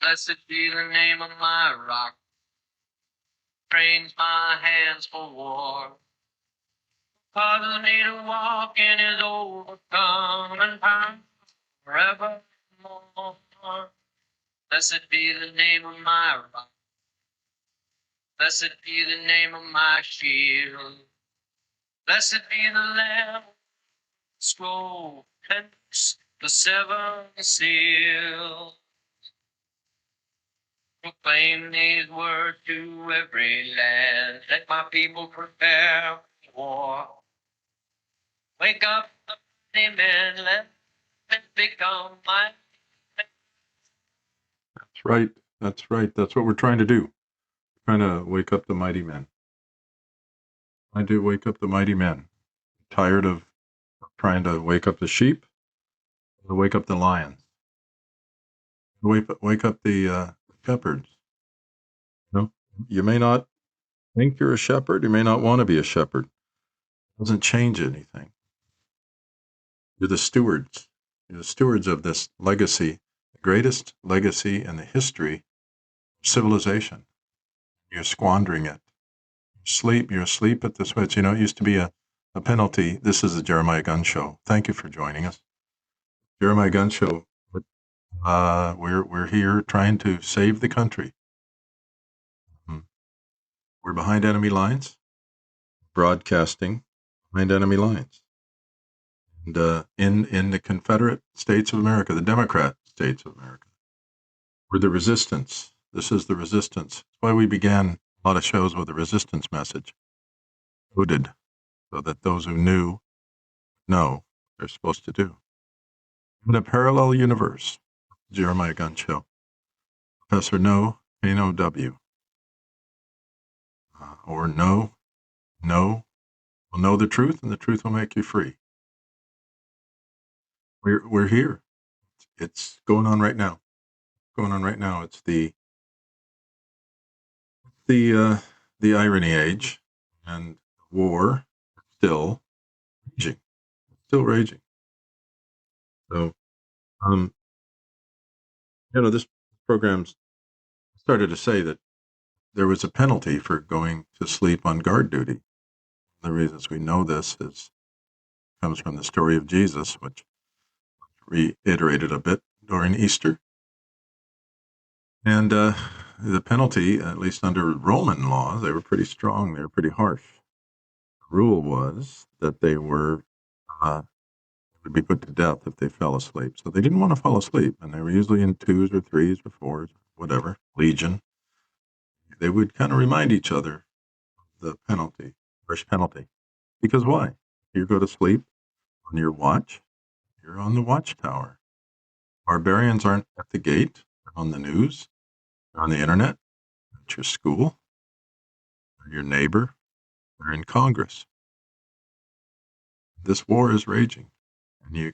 Blessed be the name of my rock. Trains my hands for war. Causes me to walk in his overcoming power forevermore. Blessed be the name of my rock. Blessed be the name of my shield. Blessed be the Lamb, scroll, and the seven seals. Proclaim these words to every land. Let my people prepare for war. Wake up, mighty men, let them become mighty men. That's right. That's right. That's what we're trying to do. We're trying to wake up the mighty men. I do wake up the mighty men. Tired of trying to wake up the sheep, to wake up the lions, wake up the shepherds. No, you may not think you're a shepherd. You may not want to be a shepherd. It doesn't change anything. You're the stewards. You're the stewards of this legacy, the greatest legacy in the history of civilization. You're squandering it. You're asleep at the switch. You know, it used to be a penalty. This is the Jeremiah Gunn Show. Thank you for joining us. Jeremiah Gunn Show. We're here trying to save the country. We're behind enemy lines, broadcasting behind enemy lines. And in the Confederate States of America, the Democrat States of America, we're the resistance. This is the resistance. That's why we began a lot of shows with a resistance message, coded, so that those who knew know what they're supposed to do. In a parallel universe, Jeremiah Gunn Show. Professor No, N-O-W. Or no, will know the truth, and the truth will make you free. We're here. It's going on right now. It's the irony age, and war still raging. So, this program's started to say that there was a penalty for going to sleep on guard duty. The reasons we know this comes from the story of Jesus, which reiterated a bit during Easter. And the penalty, at least under Roman laws, they were pretty strong. They were pretty harsh. The rule was that they would be put to death if they fell asleep. So they didn't want to fall asleep, and they were usually in 2s or 3s or 4s, whatever, legion. They would kind of remind each other of the penalty, harsh penalty. Because why? You go to sleep on your watch, you're on the watchtower. Barbarians aren't at the gate, they're on the news, they're on the internet, at your school, they're your neighbor, they're in Congress. This war is raging, and you're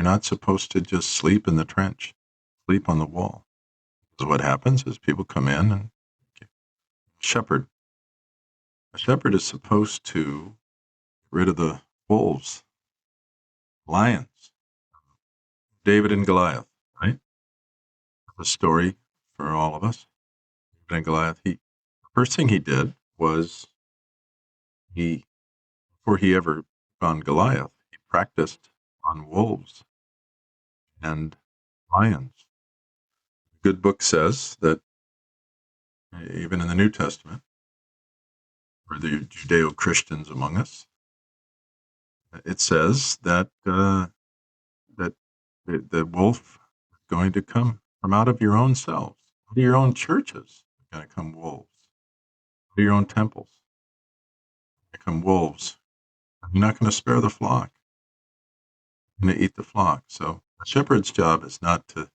not supposed to just sleep in the trench, sleep on the wall. Because what happens is people come in and shepherd. A shepherd is supposed to get rid of the wolves, lions, David and Goliath, right? The story for all of us. David and Goliath, the first thing he did was before he ever found Goliath, he practiced on wolves and lions. The good book says that even in the New Testament, for the Judeo-Christians among us, it says that the wolf is going to come from out of your own selves, out of your own churches. Are going to come wolves. Out of your own temples, are going to come wolves. You're not going to spare the flock. You're going to eat the flock. So the shepherd's job is not to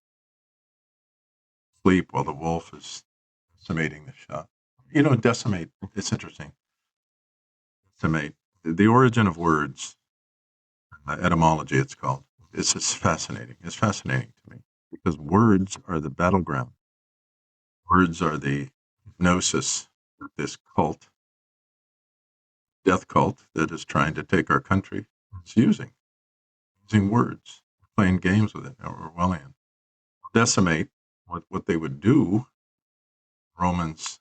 sleep while the wolf is decimating the sheep. Decimate. It's interesting. Decimate. The origin of words, etymology, it's called. It's just fascinating. It's fascinating to me because words are the battleground. Words are the gnosis that this cult, death cult that is trying to take our country, is using words, playing games with it, Orwellian. Decimate what they would do, Romans,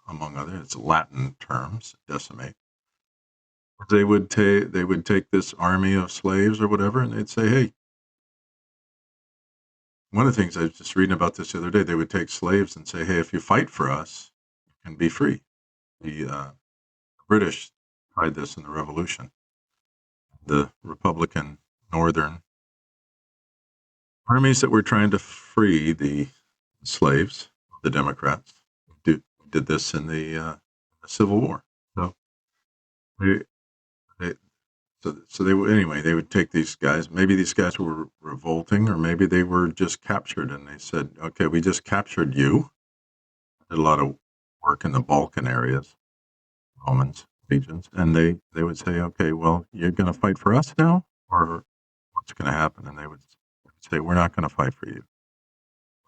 among others, it's Latin terms, decimate. They would take this army of slaves or whatever, and they'd say, hey, one of the things I was just reading about this the other day, they would take slaves and say, hey, if you fight for us, you can be free. The British tried this in the Revolution. The Republican Northern armies that were trying to free the slaves, the Democrats, did this in the Civil War. So they, they so they would anyway. They would take these guys. Maybe these guys were revolting, or maybe they were just captured. And they said, "Okay, we just captured you." Did a lot of work in the Balkan areas, Romans regions, and they would say, "Okay, well, you're going to fight for us now, or what's going to happen?" And they would say, "We're not going to fight for you."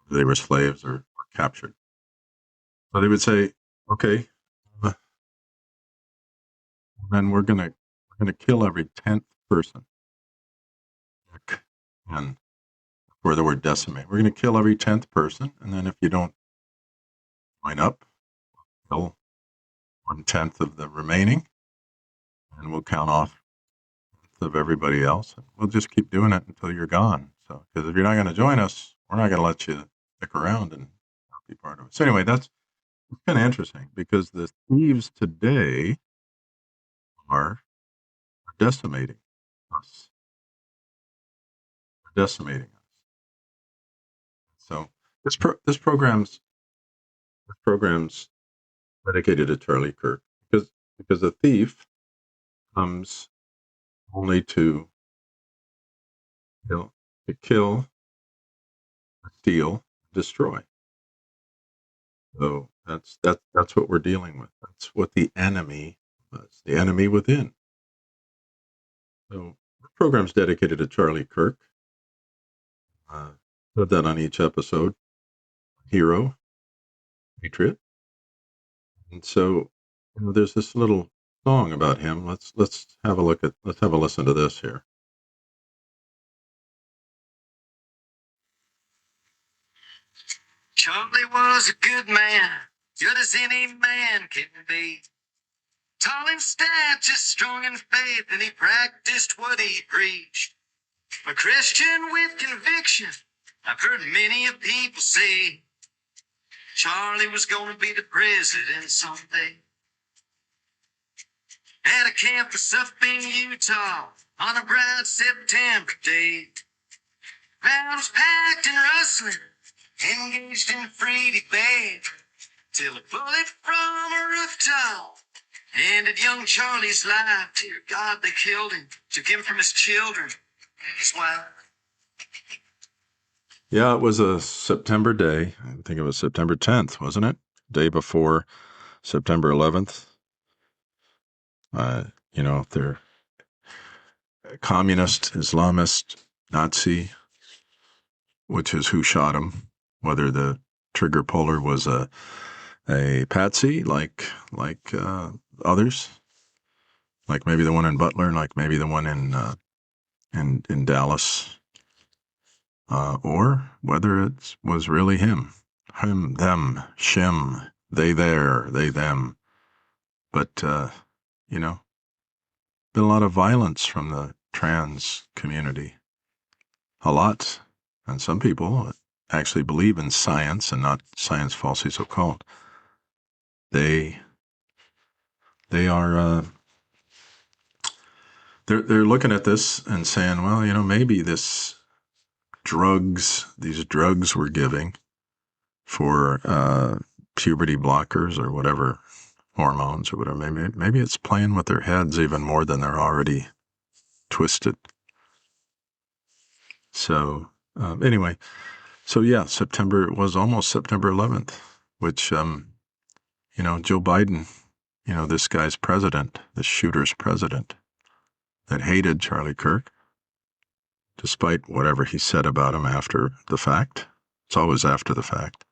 They were slaves or captured. So they would say, "Okay, then we're gonna kill every 10th person." And for the word decimate, we're gonna kill every 10th person, and then if you don't line up, kill 1/10 of the remaining, and we'll count off of everybody else. And we'll just keep doing it until you're gone. So, because if you're not going to join us, we're not going to let you stick around and be part of it. So anyway, that's kind of interesting because the thieves today are decimating us. Decimating us. So this program's dedicated to Charlie Kirk because the thief comes only to kill, steal, destroy. So that's what we're dealing with. That's what the enemy was. The enemy within. So the program's dedicated to Charlie Kirk. Put that on each episode. Hero, patriot. And so there's this little song about him. Let's have a listen to this here. Charlie was a good man, good as any man can be. Tall in stature, strong in faith, and he practiced what he preached. A Christian with conviction, I've heard many of people say Charlie was going to be the president someday. At a campus up in Utah on a bright September day, crowd was packed and rustling, engaged in free debate, till a bullet from a rooftop ended young Charlie's life. Dear God, they killed him, took him from his children and his wife. Yeah, it was a September day. I think it was September 10th, wasn't it? Day before September 11th. They're communist, Islamist, Nazi, which is who shot him. Whether the trigger puller was a patsy like others, like maybe the one in Butler, like maybe the one in Dallas, or whether it was really him, them, shim, they there, they them. But been a lot of violence from the trans community, a lot, and some people actually believe in science and not science falsely so called. They are they're looking at this and saying, well, maybe these drugs we're giving for puberty blockers or whatever, hormones or whatever, maybe it's playing with their heads even more than they're already twisted. So anyway, so yeah, it was almost September 11th, which Joe Biden, this guy's president, this shooter's president, that hated Charlie Kirk, despite whatever he said about him after the fact. It's always after the fact.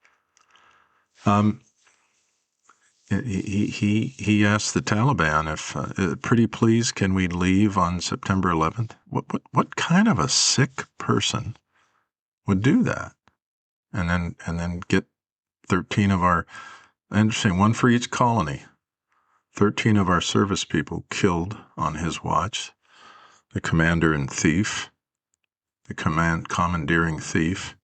He asked the Taliban if, pretty please, can we leave on September 11th? What kind of a sick person would do that? and then get 13 of our, interesting, one for each colony. 13 of our service people killed on his watch. The commander and thief, the commandeering thief.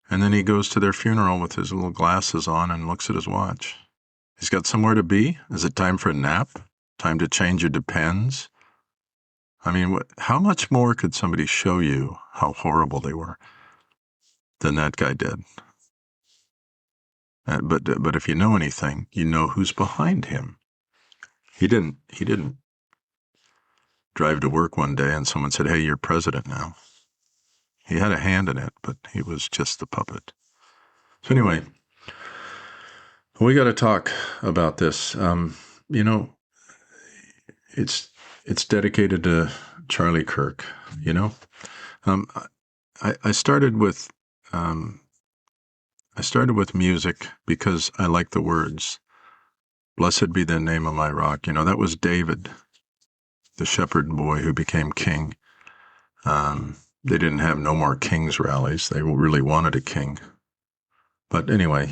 And then he goes to their funeral with his little glasses on and looks at his watch. He's got somewhere to be. Is it time for a nap? Time to change your depends? I mean, how much more could somebody show you how horrible they were than that guy did? But if you know anything, you know who's behind him. He didn't drive to work one day and someone said, "Hey, you're president now." He had a hand in it, but he was just the puppet. So anyway, we got to talk about this. It's dedicated to Charlie Kirk. I started with music because I like the words. Blessed be the name of my rock. That was David, the shepherd boy who became king. They didn't have No More Kings rallies. They really wanted a king. But anyway,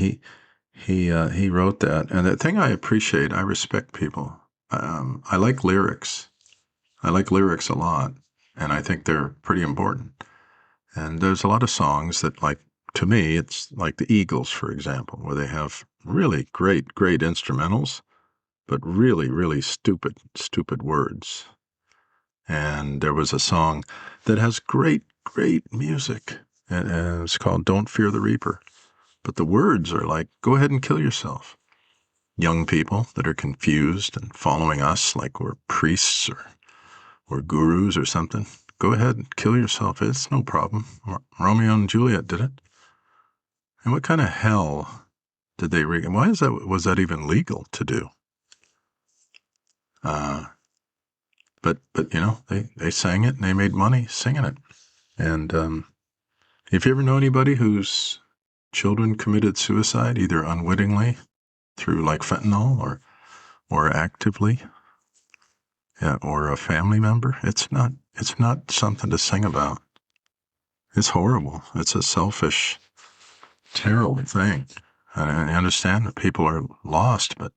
he wrote that. And the thing I appreciate, I respect people. I like lyrics. I like lyrics a lot, and I think they're pretty important. And there's a lot of songs that, like, to me, it's like the Eagles, for example, where they have really great instrumentals, but really, really stupid words. And there was a song that has great music, and it's called Don't Fear the Reaper. But the words are like, go ahead and kill yourself. Young people that are confused and following us like we're priests or gurus or something, go ahead and kill yourself. It's no problem. Romeo and Juliet did it. And what kind of hell did they read? Why was that even legal to do? But they sang it and they made money singing it. And if you ever know anybody whose children committed suicide, either unwittingly through like fentanyl or actively, or a family member, it's not something to sing about. It's horrible. It's a selfish, terrible thing. I understand that people are lost, but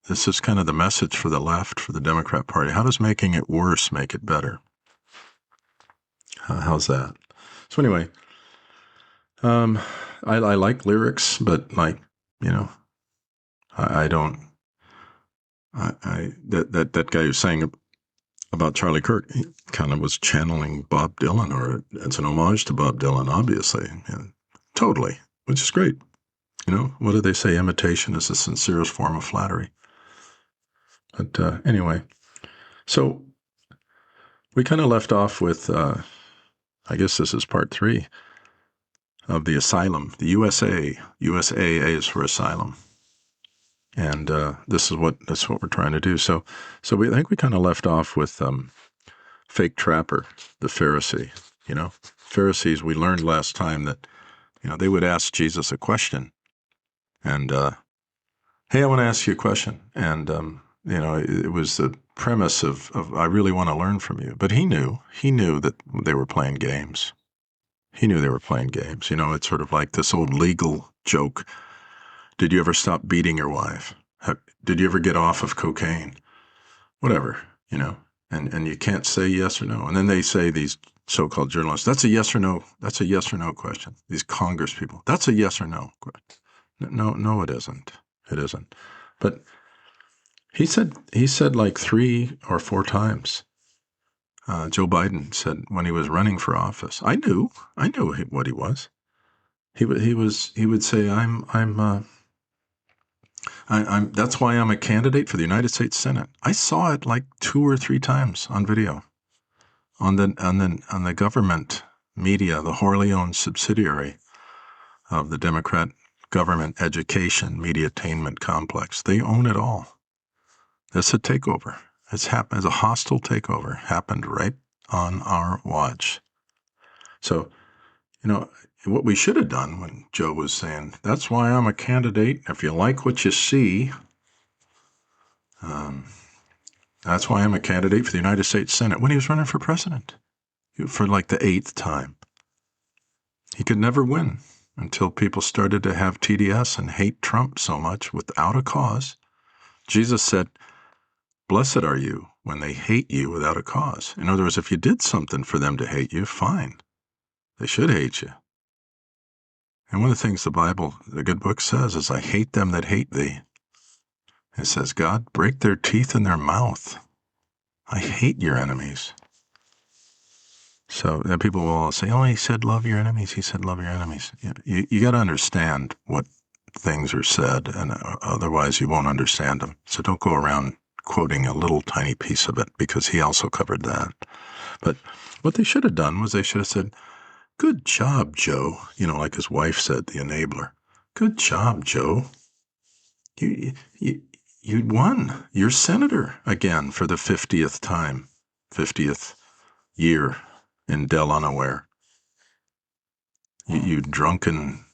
this is kind of the message for the left, for the Democrat Party. How does making it worse make it better? How's that? So anyway, I like lyrics, but I don't. That guy who's saying about Charlie Kirk, he kind of was channeling Bob Dylan, or it's an homage to Bob Dylan, obviously, totally, which is great. What do they say? Imitation is the sincerest form of flattery. But anyway, so we kind of left off with, I guess this is part 3 of the Asylum, the USAA is for Asylum. And that's what we're trying to do. So I think we kind of left off with fake trapper, the Pharisee. Pharisees, we learned last time that, they would ask Jesus a question. And, hey, I want to ask you a question. And, it was the premise of I really want to learn from you. But he knew that they were playing games. He knew they were playing games. It's sort of like this old legal joke. Did you ever stop beating your wife? Did you ever get off of cocaine? Whatever, and you can't say yes or no. And then they say, these so-called journalists, that's a yes or no question. These Congress people, that's a yes or no question. No, it isn't. It isn't. But he said like 3 or 4 times. Joe Biden said when he was running for office, I knew what he was. He would say, I'm that's why I'm a candidate for the United States Senate. I saw it like 2 or 3 times on video, on the government media, the wholly owned subsidiary of the Democrat government education mediatainment complex. They own it all. That's a takeover. It's happened as a hostile takeover. Happened right on our watch. So, what we should have done when Joe was saying, that's why I'm a candidate. If you like what you see, that's why I'm a candidate for the United States Senate. When he was running for president, for like the 8th time, He could never win until people started to have TDS and hate Trump so much without a cause. Jesus said, "Blessed are you when they hate you without a cause." In other words, if you did something for them to hate you, fine. They should hate you. And one of the things the Bible, the good book says is, "I hate them that hate thee." It says, God, break their teeth in their mouth. I hate your enemies. So that people will all say, "Oh, he said love your enemies. He said love your enemies." You got to understand what things are said, and otherwise you won't understand them. So don't go around quoting a little tiny piece of it, because he also covered that. But what they should have done was they should have said, "Good job, Joe." Like his wife said, the enabler. "Good job, Joe. You won. You're senator again for the 50th time, 50th year in Delaware. You drunken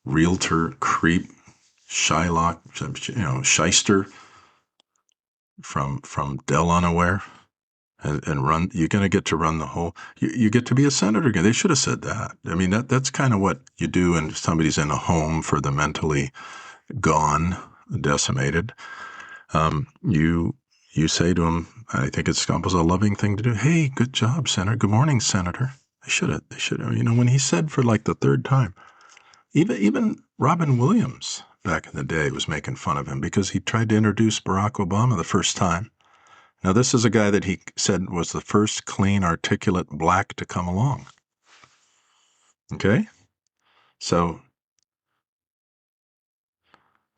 realtor, creep, Shylock, shyster from Delaware, and run. You're going to get to run the whole. You get to be a senator again. They should have said that. I mean, that's kind of what you do when somebody's in a home for the mentally gone, decimated. You say to him, I think it's almost a loving thing to do. "Hey, good job, Senator. Good morning, Senator." They should have. When he said for like the third time, even Robin Williams back in the day was making fun of him because he tried to introduce Barack Obama the first time. Now, this is a guy that he said was the first clean, articulate black to come along. Okay? So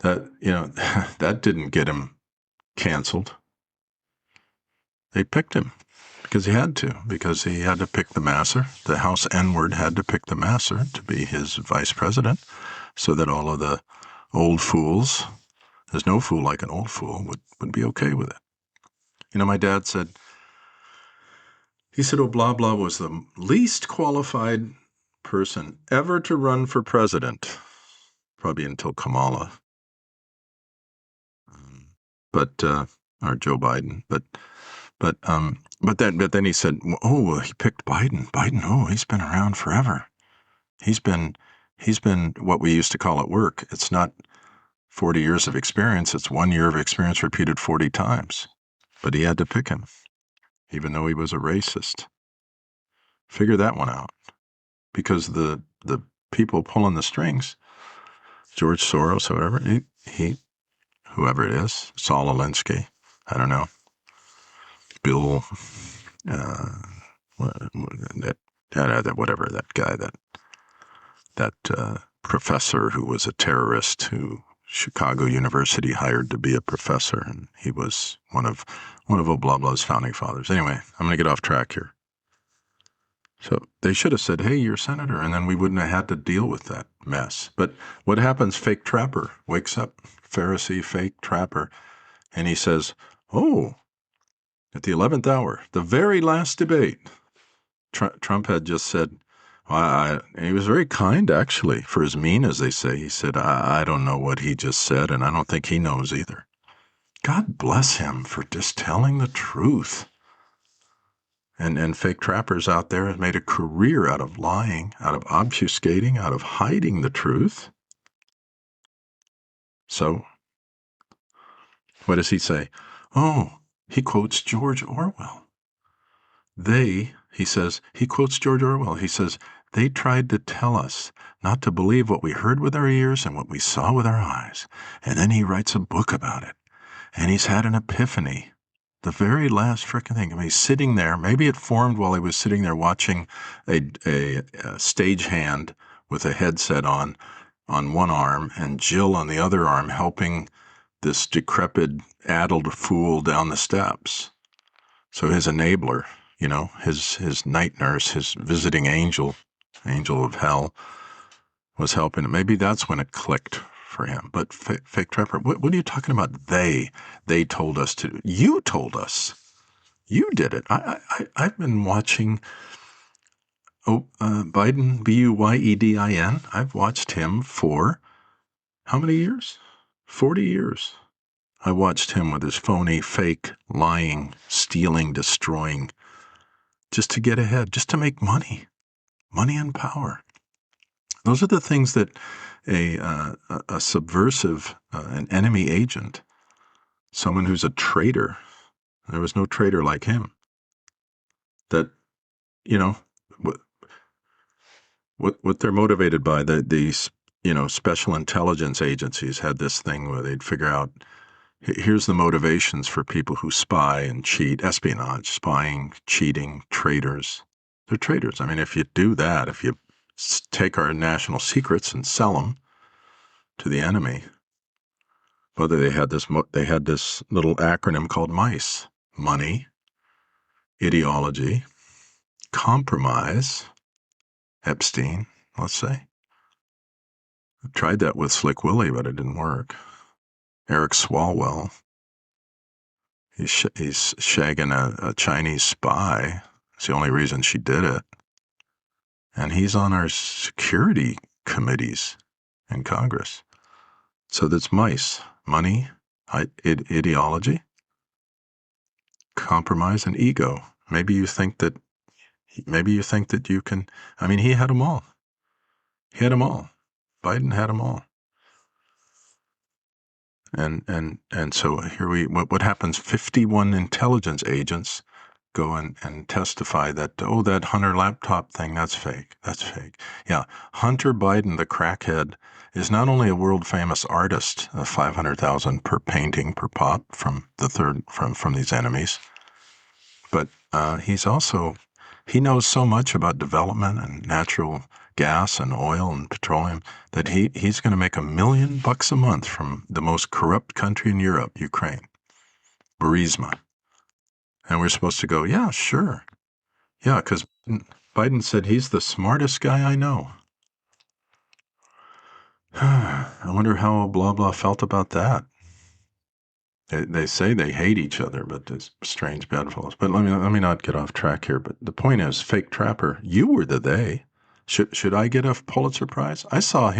that, that didn't get him canceled. They picked him because he had to pick the masser. The House N-word had to pick the masser to be his vice president, so that all of the old fools, there's no fool like an old fool, would be okay with it. My dad said, oh, blah, blah was the least qualified person ever to run for president, probably until Kamala, or Joe Biden, but then he said, "Oh, well, he picked Biden. Biden, oh, he's been around forever. He's been what we used to call at work. It's not 40 years of experience. It's 1 year of experience repeated 40 times. But he had to pick him, even though he was a racist. Figure that one out, because the people pulling the strings, George Soros, whoever whoever it is, Saul Alinsky, I don't know, Bill, whatever, that guy, that professor who was a terrorist who Chicago University hired to be a professor, and he was one of Obla's founding fathers. Anyway, I'm going to get off track here. So they should have said, "Hey, you're senator," and then we wouldn't have had to deal with that mess. But what happens? Fake trapper wakes up, Pharisee, fake trapper, and he says, "Oh, at the 11th hour, the very last debate, Trump had just said," and he was very kind, actually, for as mean as they say. He said, I don't know what he just said, and I don't think he knows either." God bless him for just telling the truth. And fake trappers out there have made a career out of lying, out of obfuscating, out of hiding the truth. So what does he say? Oh, he quotes George Orwell. He quotes George Orwell. He says, "They tried to tell us not to believe what we heard with our ears and what we saw with our eyes." And then he writes a book about it. And he's had an epiphany. The very last frickin' thing. I mean, he's sitting there. Maybe it formed while he was sitting there watching a stagehand with a headset on one arm, and Jill on the other arm helping this decrepit, addled fool down the steps. So his enabler, his night nurse, his visiting angel of hell, was helping him. Maybe that's when it clicked for him. But fake trapper, what are you talking about? They told us to. You told us. You did it. I've been watching Biden, Buyedin. I've watched him for how many years? 40 years. I watched him with his phony, fake, lying, stealing, destroying, just to get ahead, just to make money and power. Those are the things that a subversive, an enemy agent, someone who's a traitor, there was no traitor like him, that, you know, what they're motivated by, these, special intelligence agencies had this thing where they'd figure out, here's the motivations for people who spy and cheat, espionage, spying, cheating, traitors. They're traitors. I mean, if you do that, if you take our national secrets and sell them to the enemy, whether they had this little acronym called MICE: money, ideology, compromise, Epstein, let's say. I tried that with Slick Willie, but it didn't work. Eric Swalwell, he's shagging a Chinese spy. It's the only reason she did it. And he's on our security committees in Congress. So that's MICE: money, ideology, compromise, and ego. Maybe you think that you can. I mean, he had them all. Biden had them all. And so here what happens? 51 intelligence agents go and testify that, that Hunter laptop thing, that's fake. Yeah, Hunter Biden, the crackhead, is not only a world famous artist, 500,000 per painting per pop from these enemies, but he knows so much about development and natural gas and oil and petroleum that he's going to make $1 million a month from the most corrupt country in Europe, Ukraine, Burisma. And we're supposed to go, yeah, sure. Yeah, because Biden said he's the smartest guy I know. I wonder how blah blah felt about that. They say they hate each other, but it's strange bedfellows. But let me not get off track here. But the point is, fake trapper, you were the they. Should I get a Pulitzer Prize? I saw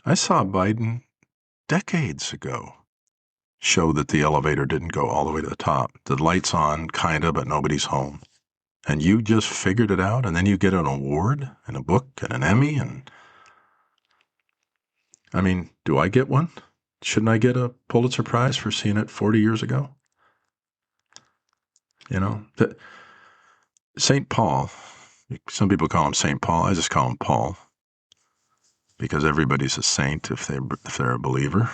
Biden decades ago show that the elevator didn't go all the way to the top. The light's on, kinda, but nobody's home. And you just figured it out, and then you get an award and a book and an Emmy. And I mean, do I get one? Shouldn't I get a Pulitzer Prize for seeing it 40 years ago? St. Paul, some people call him St. Paul. I just call him Paul because everybody's a saint if they're a believer.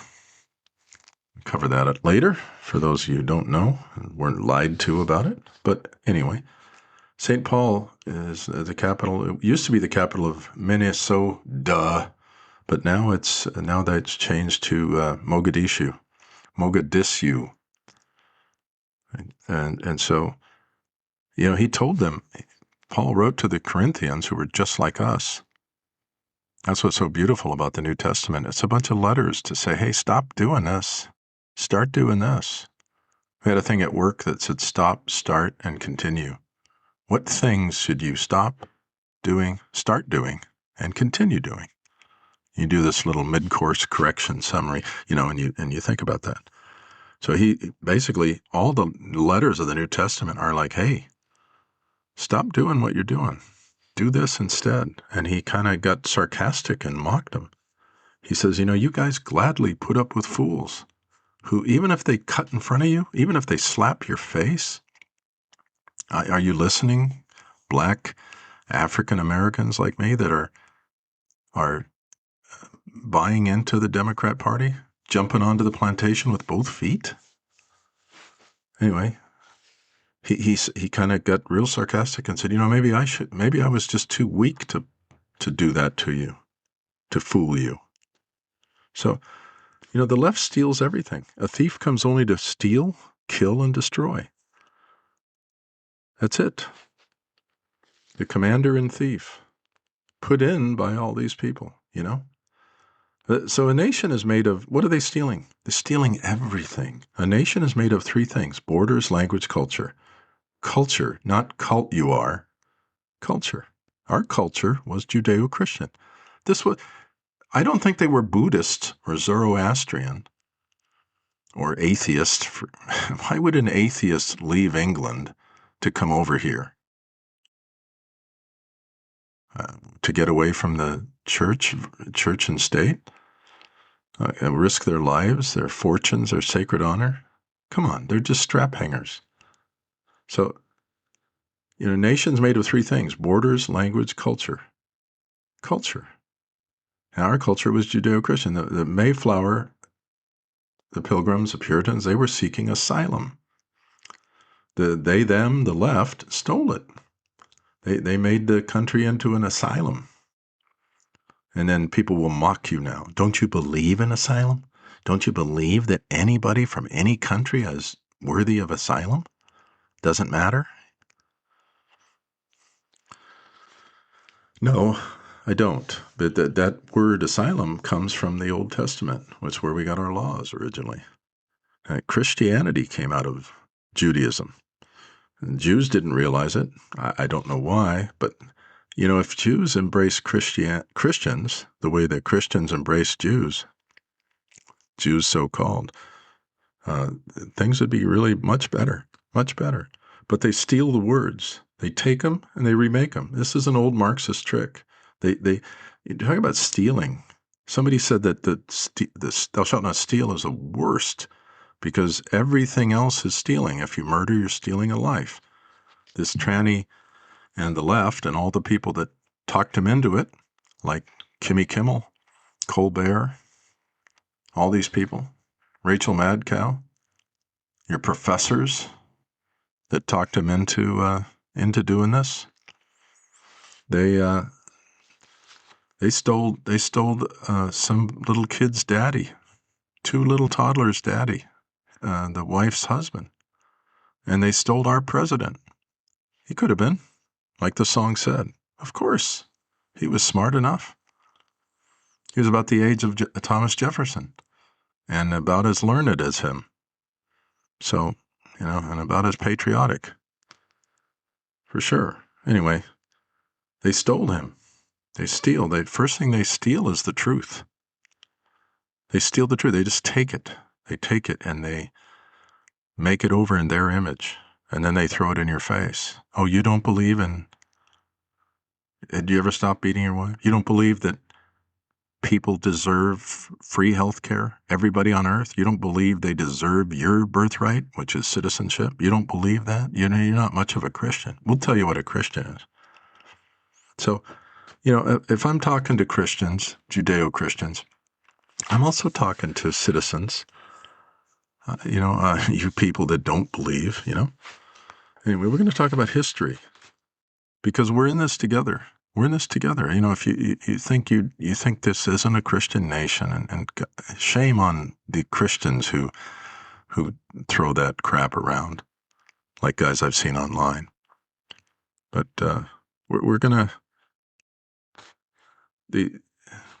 I'll cover that up later for those of you who don't know and weren't lied to about it. But anyway, St. Paul is the capital. It used to be the capital of Minnesota, but now that's changed to Mogadishu. And so, he told them, Paul wrote to the Corinthians who were just like us. That's what's so beautiful about the New Testament. It's a bunch of letters to say, hey, stop doing this. Start doing this. We had a thing at work that said stop, start, and continue. What things should you stop doing, start doing, and continue doing? You do this little mid-course correction summary, and you think about that. So he basically, all the letters of the New Testament are like, hey, stop doing what you're doing. Do this instead. And he kind of got sarcastic and mocked them. He says, you guys gladly put up with fools who, even if they cut in front of you, even if they slap your face, are you listening? Black African Americans like me that are buying into the Democrat Party, jumping onto the plantation with both feet? Anyway, he kind of got real sarcastic and said, maybe I was just too weak to do that to you, to fool you. So, the left steals everything. A thief comes only to steal, kill, and destroy. That's it. The commander and thief, put in by all these people, So a nation is made of, what are they stealing? They're stealing everything. A nation is made of three things: borders, language, culture. Culture, not cult you are. Culture. Our culture was Judeo-Christian. I don't think they were Buddhist or Zoroastrian or atheist. Why would an atheist leave England to come over here? to get away from the church and state, and risk their lives, their fortunes, their sacred honor. Come on, they're just strap hangers. So, nations made of three things: borders, language, culture. Culture. And our culture was Judeo-Christian. The Mayflower, the Pilgrims, the Puritans, they were seeking asylum. They, them, the left, stole it. They made the country into an asylum. And then people will mock you now. Don't you believe in asylum? Don't you believe that anybody from any country is worthy of asylum? Doesn't matter? No, I don't. But that word asylum comes from the Old Testament, which is where we got our laws originally. Christianity came out of Judaism. And Jews didn't realize it. I don't know why, but if Jews embrace Christians the way that Christians embrace Jews so-called, things would be really much better, much better. But they steal the words. They take them and they remake them. This is an old Marxist trick. You talk about stealing. Somebody said that the thou shalt not steal is the worst because everything else is stealing. If you murder, you're stealing a life. This tranny and the left and all the people that talked him into it, like Kimmy Kimmel, Colbert, all these people, Rachel Madcow, your professors that talked him into doing this. They stole some little kid's daddy, two little toddlers' daddy, the wife's husband, and they stole our president. He could have been, like the song said. Of course, he was smart enough. He was about the age of Thomas Jefferson, and about as learned as him. So, and about as patriotic, for sure. Anyway, they stole him. They steal. First thing they steal is the truth. They steal the truth. They just take it. They take it and they make it over in their image, and then they throw it in your face. Oh, you don't believe in... Did you ever stop beating your wife? You don't believe that people deserve free health care? Everybody on earth? You don't believe they deserve your birthright, which is citizenship? You don't believe that? You're not much of a Christian. We'll tell you what a Christian is. So, if I'm talking to Christians, Judeo-Christians, I'm also talking to citizens, you people that don't believe, Anyway, we're going to talk about history because we're in this together. We're in this together. If you think this isn't a Christian nation, and shame on the Christians who throw that crap around, like guys I've seen online. But we're gonna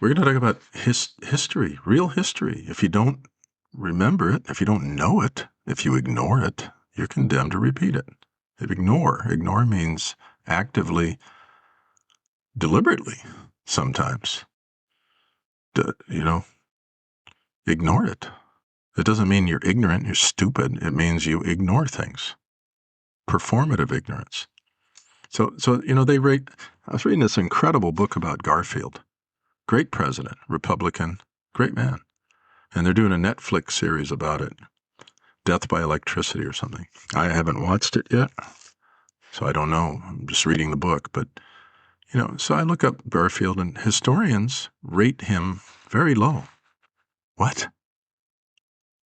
talk about history, real history. If you don't remember it, if you don't know it, if you ignore it, you're condemned to repeat it. Ignore means actively, deliberately, sometimes. Ignore it. It doesn't mean you're ignorant, you're stupid. It means you ignore things. Performative ignorance. So they rate... I was reading this incredible book about Garfield. Great president, Republican, great man. And they're doing a Netflix series about it. Death by Electricity or something. I haven't watched it yet, so I don't know. I'm just reading the book. But, so I look up Garfield, and historians rate him very low. What?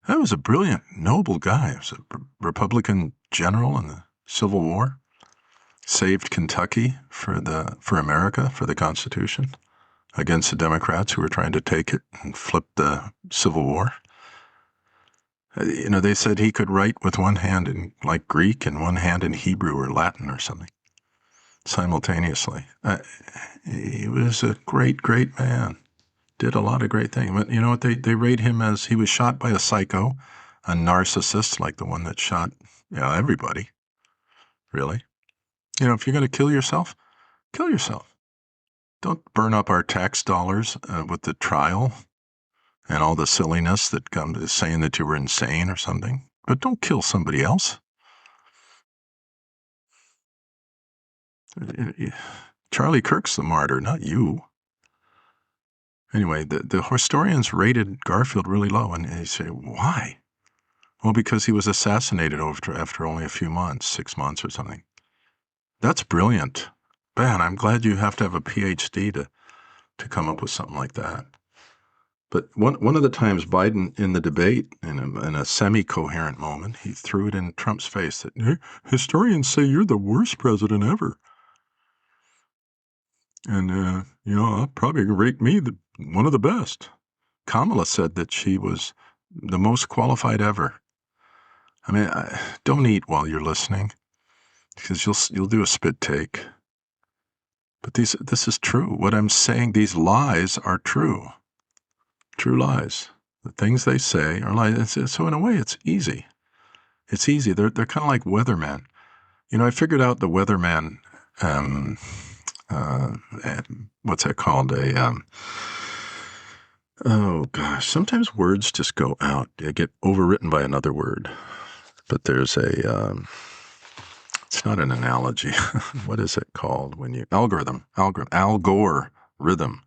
That was a brilliant, noble guy. He was a Republican general in the Civil War. Saved Kentucky for America, for the Constitution, against the Democrats who were trying to take it and flip the Civil War. They said he could write with one hand in Greek and one hand in Hebrew or Latin or something simultaneously. He was a great, great man. Did a lot of great things. But you know what? They rate him as he was shot by a psycho, a narcissist like the one that shot everybody. Really? If you're going to kill yourself, kill yourself. Don't burn up our tax dollars with the trial and all the silliness that comes to saying that you were insane or something. But don't kill somebody else. Charlie Kirk's the martyr, not you. Anyway, the historians rated Garfield really low, and they say, why? Well, because he was assassinated after only a few months, 6 months or something. That's brilliant. Man, I'm glad you have to have a PhD to come up with something like that. But one of the times Biden in the debate, in a semi-coherent moment, he threw it in Trump's face that, hey, historians say you're the worst president ever. And, I'll probably rate me one of the best. Kamala said that she was the most qualified ever. I mean, don't eat while you're listening, because you'll do a spit take. But this is true. What I'm saying, these lies are true. True lies. The things they say are lies. So in a way, it's easy. It's easy. They're kind of like weathermen. I figured out the weatherman. What's that called? Oh gosh, sometimes words just go out. They get overwritten by another word. But there's it's not an analogy. What is it called when you, algorithm, algorithm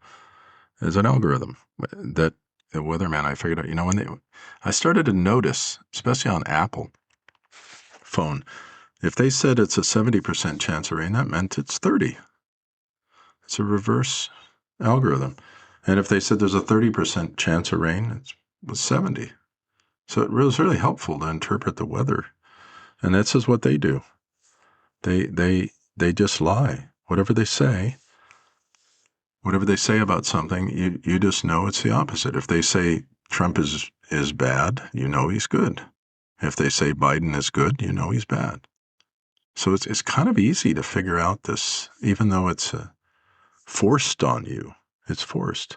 is an algorithm that the weatherman, I figured out, I started to notice, especially on Apple phone, if they said it's a 70% chance of rain, that meant it's 30. It's a reverse algorithm. And if they said there's a 30% chance of rain, it was 70. So it was really helpful to interpret the weather. And this is what they do. They just lie. Whatever they say about something, you just know it's the opposite. If they say Trump is bad, he's good. If they say Biden is good, he's bad. So it's kind of easy to figure out this, even though it's forced on you. It's forced.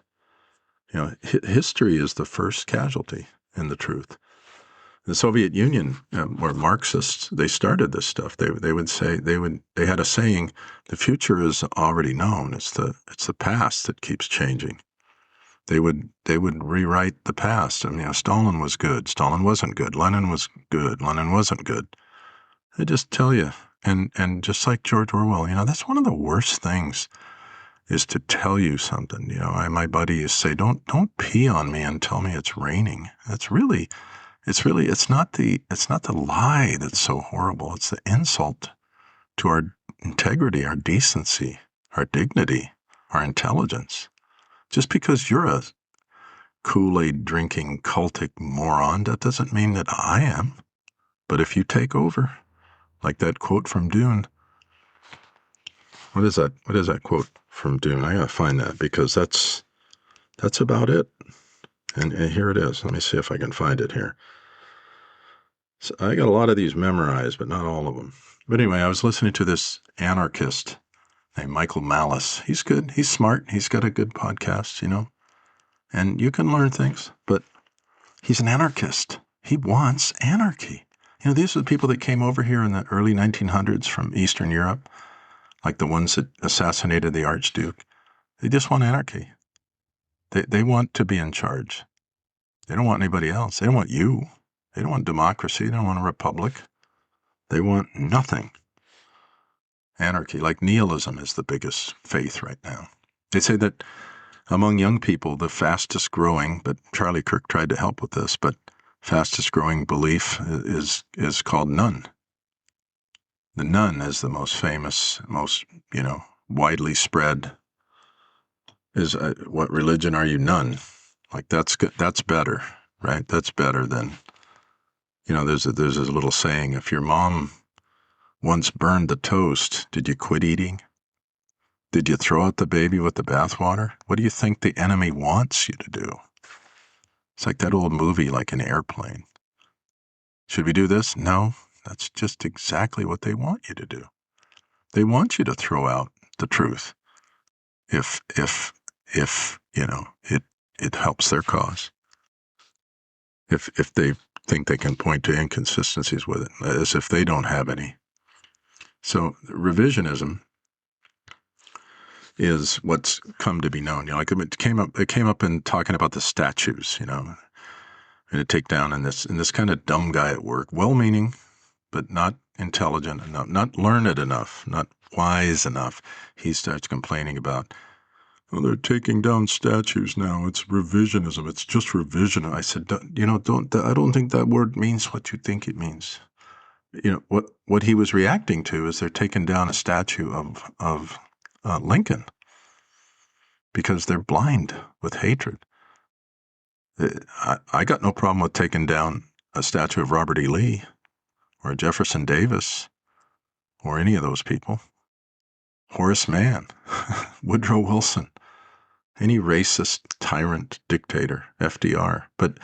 History is the first casualty in the truth. The Soviet Union, were Marxists. They started this stuff. They would say they had a saying: the future is already known. It's the past that keeps changing. They would rewrite the past. Stalin was good. Stalin wasn't good. Lenin was good. Lenin wasn't good. They just tell you. And just like George Orwell, that's one of the worst things, is to tell you something. My buddy used to say, don't pee on me and tell me it's raining. It's not the lie that's so horrible. It's the insult to our integrity, our decency, our dignity, our intelligence. Just because you're a Kool-Aid drinking cultic moron, that doesn't mean that I am. But if you take over, like that quote from Dune, what is that quote from Dune? I gotta find that, because that's about it. And here it is. Let me see if I can find it here. So I got a lot of these memorized, but not all of them. But anyway, I was listening to this anarchist named Michael Malice. He's good. He's smart. He's got a good podcast, and you can learn things, but he's an anarchist. He wants anarchy. These are the people that came over here in the early 1900s from Eastern Europe, like the ones that assassinated the Archduke. They just want anarchy. They want to be in charge. They don't want anybody else. They don't want you. They don't want democracy. They don't want a republic. They want nothing. Anarchy, like nihilism, is the biggest faith right now. They say that among young people, the fastest growing, but Charlie Kirk tried to help with this, but fastest growing belief is called none. The none is the most famous, most, widely spread, is what religion are you? None. Like that's good. That's better, right? That's better than, there's a little saying: if your mom once burned the toast, did you quit eating? Did you throw out the baby with the bathwater? What do you think the enemy wants you to do? It's like that old movie, like an airplane. Should we do this? No, that's just exactly what they want you to do. They want you to throw out the truth. If it helps their cause. If they think they can point to inconsistencies with it, as if they don't have any. So revisionism is what's come to be known. Like it came up in talking about the statues, and to take down in this kind of dumb guy at work, well-meaning, but not intelligent enough, not learned enough, not wise enough, he starts complaining about, oh, they're taking down statues now. It's revisionism. It's just revisionism. I said, I don't think that word means what you think it means. What he was reacting to is they're taking down a statue of Lincoln because they're blind with hatred. I got no problem with taking down a statue of Robert E. Lee or Jefferson Davis or any of those people. Horace Mann, Woodrow Wilson, any racist tyrant dictator, FDR. But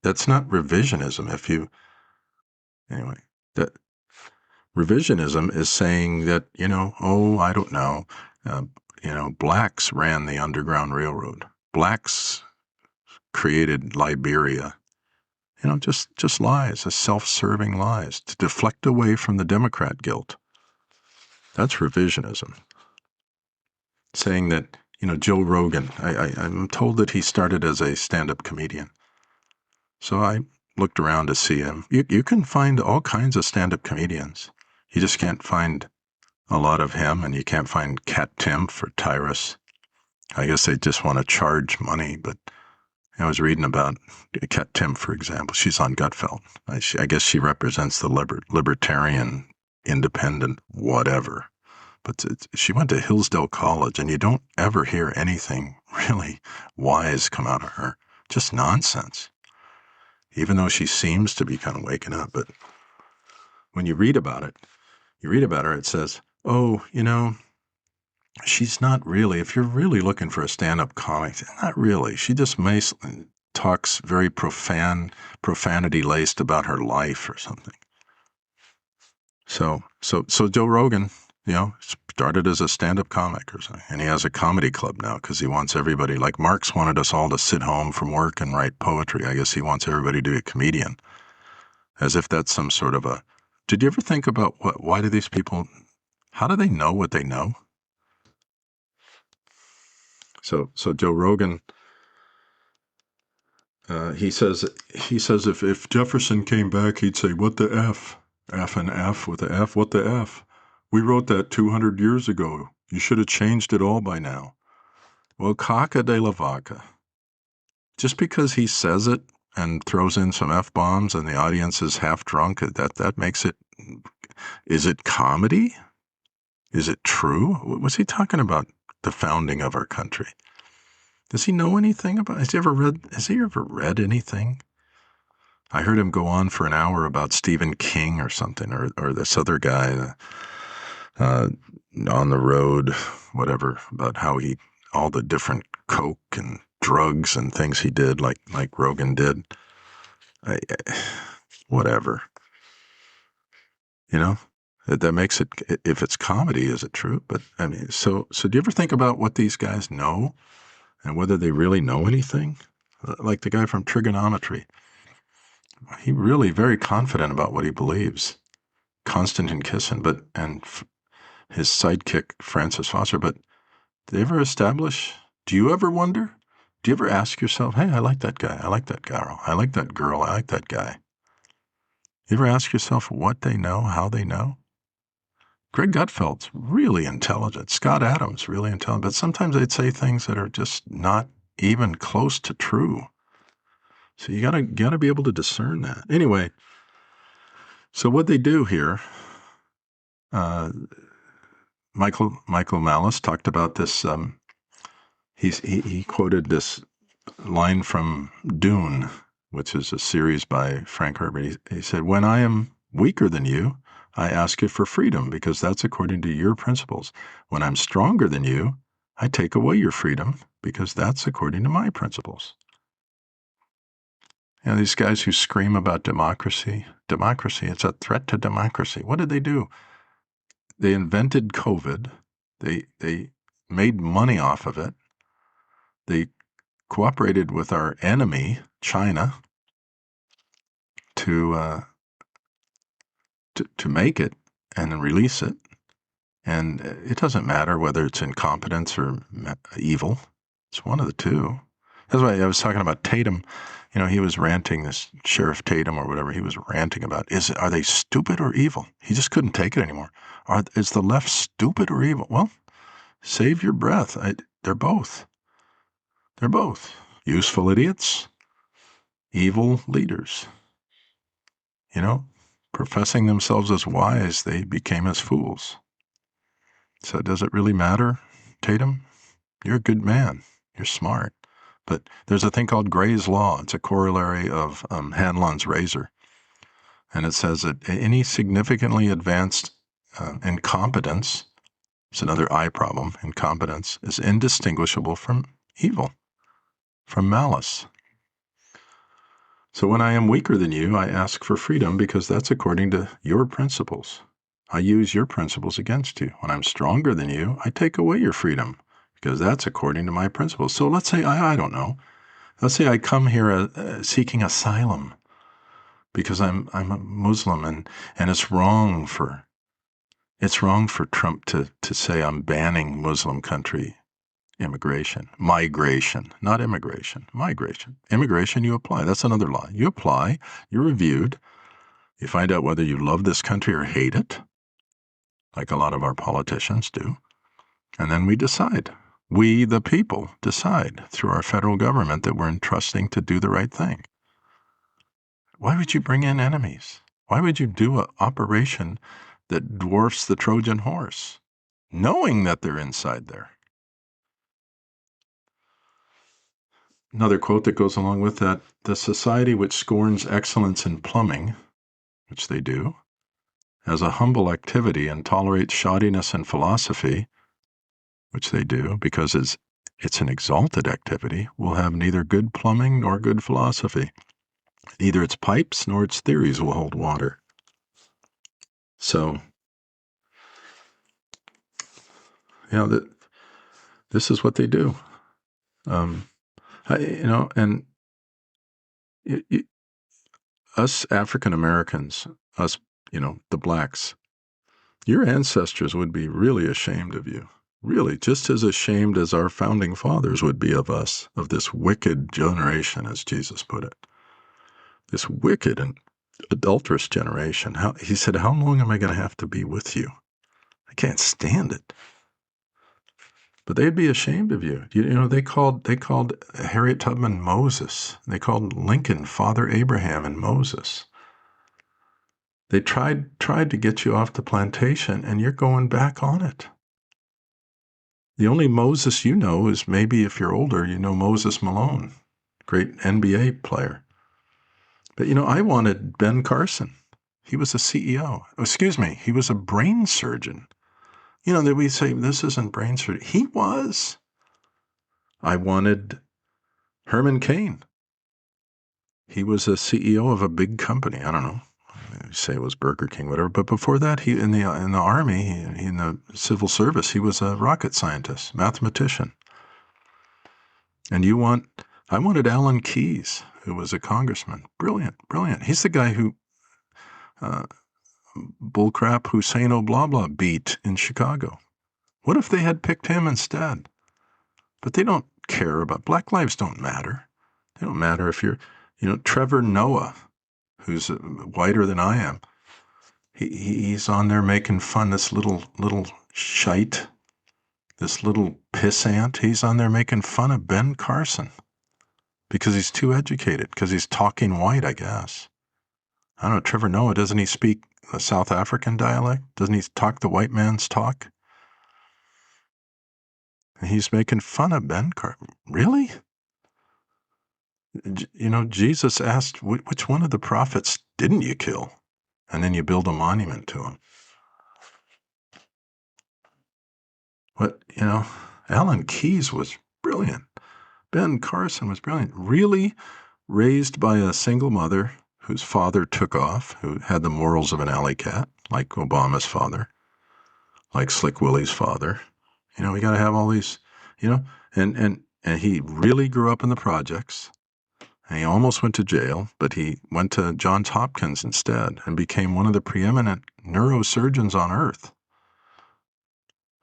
that's not revisionism. Anyway, that revisionism is saying that, I don't know, blacks ran the Underground Railroad. Blacks created Liberia. Just lies, self-serving lies to deflect away from the Democrat guilt. That's revisionism. Saying that, Joe Rogan, I'm told that he started as a stand-up comedian. So I looked around to see him. You can find all kinds of stand-up comedians. You just can't find a lot of him, and you can't find Kat Timpf or Tyrus. I guess they just want to charge money, but I was reading about Kat Timpf, for example. She's on Gutfeld. I guess she represents the libertarian, independent, whatever. But she went to Hillsdale College, and you don't ever hear anything really wise come out of her. Just nonsense. Even though she seems to be kind of waking up. But when you read about her, it says, oh, she's not really, if you're really looking for a stand-up comic, not really. She just talks very profanity-laced about her life or something. So Joe Rogan, started as a stand-up comic or something, and he has a comedy club now because he wants everybody, like Marx wanted us all to sit home from work and write poetry. I guess he wants everybody to be a comedian, as if that's some sort of a. Did you ever think about why do these people? How do they know what they know? So Joe Rogan, he says if Jefferson came back, he'd say, "What the f? F and F with the F? What the f? We wrote that 200 years ago. You should have changed it all by now." Well, caca de la vaca. Just because he says it and throws in some F-bombs and the audience is half drunk, that makes it. Is it comedy? Is it true? Was he talking about the founding of our country? Does he know anything about? Has he ever read anything? I heard him go on for an hour about Stephen King or something, or this other guy on the road, whatever, about how all the different coke and drugs and things he did, like Rogan did. Whatever. That makes it, if it's comedy, is it true? But I mean, so do you ever think about what these guys know and whether they really know anything? Like the guy from trigonometry. He really very confident about what he believes. Konstantin Kisin, and his sidekick, Francis Foster. But do they ever establish, do you ever wonder? Do you ever ask yourself, hey, I like that guy. I like that girl. I like that girl. I like that guy. You ever ask yourself what they know, how they know? Greg Gutfeld's really intelligent. Scott Adams, really intelligent. But sometimes they'd say things that are just not even close to true. So you gotta be able to discern that. Anyway, so what they do here, Michael Malice talked about this. He quoted this line from Dune, which is a series by Frank Herbert. He said, "When I am weaker than you, I ask you for freedom because that's according to your principles. When I'm stronger than you, I take away your freedom because that's according to my principles." These guys who scream about democracy, it's a threat to democracy. What did they do? They invented COVID. They made money off of it. They cooperated with our enemy, China, to make it and then release it. And it doesn't matter whether it's incompetence or evil. It's one of the two. That's why I was talking about Tatum. he was ranting, this Sheriff Tatum or whatever, he was ranting about, are they stupid or evil? He just couldn't take it anymore. Is the left stupid or evil? Well, save your breath. They're both. They're both. Useful idiots, evil leaders. Professing themselves as wise, they became as fools. So does it really matter, Tatum? You're a good man. You're smart. But there's a thing called Gray's Law. It's a corollary of Hanlon's razor. And it says that any significantly advanced incompetence, it's another eye problem, incompetence, is indistinguishable from evil, from malice. So when I am weaker than you, I ask for freedom because that's according to your principles. I use your principles against you. When I'm stronger than you, I take away your freedom because that's according to my principles. So let's say, I don't know, let's say I come here seeking asylum because I'm a Muslim and it's wrong for Trump to say I'm banning Muslim country immigration, migration, not immigration, migration. Immigration, you apply. That's another law. You apply, you're reviewed, you find out whether you love this country or hate it, like a lot of our politicians do, and then we decide. We, the people, decide through our federal government that we're entrusting to do the right thing. Why would you bring in enemies? Why would you do an operation that dwarfs the Trojan horse, knowing that they're inside there? Another quote that goes along with that, the society which scorns excellence in plumbing, which they do, as a humble activity and tolerates shoddiness in philosophy, which they do because it's an exalted activity, will have neither good plumbing nor good philosophy. Neither its pipes nor its theories will hold water. So, this is what they do. And us African Americans, us, the blacks, your ancestors would be really ashamed of you. Really, just as ashamed as our founding fathers would be of us, of this wicked generation, as Jesus put it. This wicked and adulterous generation. He said, how long am I going to have to be with you? I can't stand it. But they'd be ashamed of you. They called Harriet Tubman Moses. They called Lincoln Father Abraham and Moses. They tried to get you off the plantation, and you're going back on it. The only Moses you know is, maybe if you're older, Moses Malone, great NBA player. But I wanted Ben Carson. He was a CEO. He was a brain surgeon. That we say, this isn't brain surgery. He was. I wanted Herman Cain. He was a CEO of a big company. I don't know. You say it was Burger King, whatever. But before that, he in the army, in the civil service, he was a rocket scientist, mathematician. And I wanted Alan Keyes, who was a congressman. Brilliant. He's the guy who bullcrap Hussein Oblabla beat in Chicago. What if they had picked him instead? But they don't care about black lives. Don't matter. They don't matter if you're, Trevor Noah, who's whiter than I am. He's on there making fun. This little shite, this little pissant. He's on there making fun of Ben Carson because he's too educated. Because he's talking white, I guess. I don't know. Trevor Noah, doesn't he speak a South African dialect? Doesn't he talk the white man's talk? And he's making fun of Ben Carson. Really? Jesus asked, which one of the prophets didn't you kill? And then you build a monument to him. Alan Keyes was brilliant. Ben Carson was brilliant. Really raised by a single mother whose father took off, who had the morals of an alley cat, like Obama's father, like Slick Willie's father. We got to have all these, and he really grew up in the projects. And he almost went to jail, but he went to Johns Hopkins instead and became one of the preeminent neurosurgeons on earth.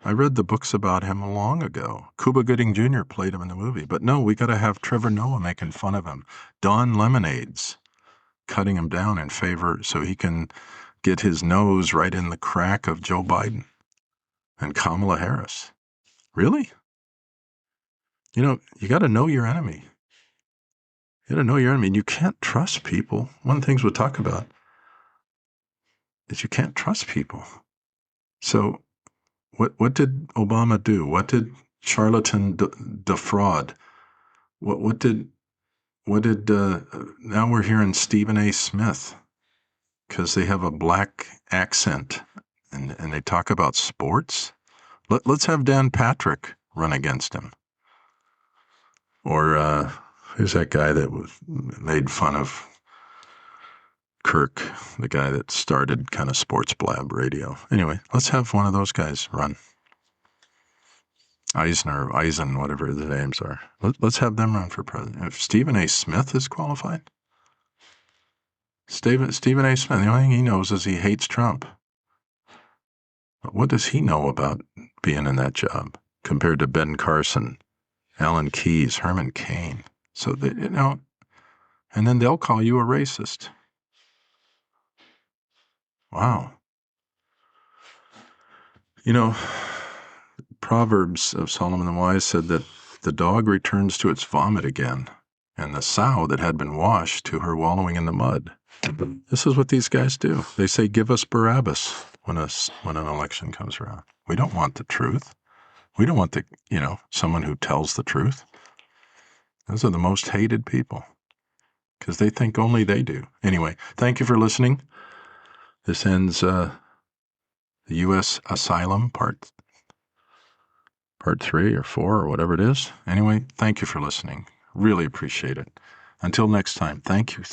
I read the books about him long ago. Cuba Gooding Jr. played him in the movie. But no, we got to have Trevor Noah making fun of him. Don Lemonades cutting him down in favor so he can get his nose right in the crack of Joe Biden and Kamala Harris. Really? You got to know your enemy. You got to know your enemy. And you can't trust people. One of the things we'll talk about is you can't trust people. So what did Obama do? What did charlatan defraud? What did now we're hearing Stephen A. Smith because they have a black accent and they talk about sports. Let's have Dan Patrick run against him. Or who's that guy that was made fun of Kirk, the guy that started kind of sports blab radio. Anyway, let's have one of those guys run. Eisen, whatever the names are. Let's have them run for president. If Stephen A. Smith is qualified, Stephen A. Smith, the only thing he knows is he hates Trump. But what does he know about being in that job compared to Ben Carson, Alan Keyes, Herman Cain? So that, and then they'll call you a racist. Wow. Proverbs of Solomon the Wise said that the dog returns to its vomit again, and the sow that had been washed to her wallowing in the mud. This is what these guys do. They say, give us Barabbas when an election comes around. We don't want the truth. We don't want someone who tells the truth. Those are the most hated people because they think only they do. Anyway, thank you for listening. This ends the U.S. Asylum part 3 or 4 or whatever it is. Anyway, thank you for listening. Really appreciate it. Until next time, thank you.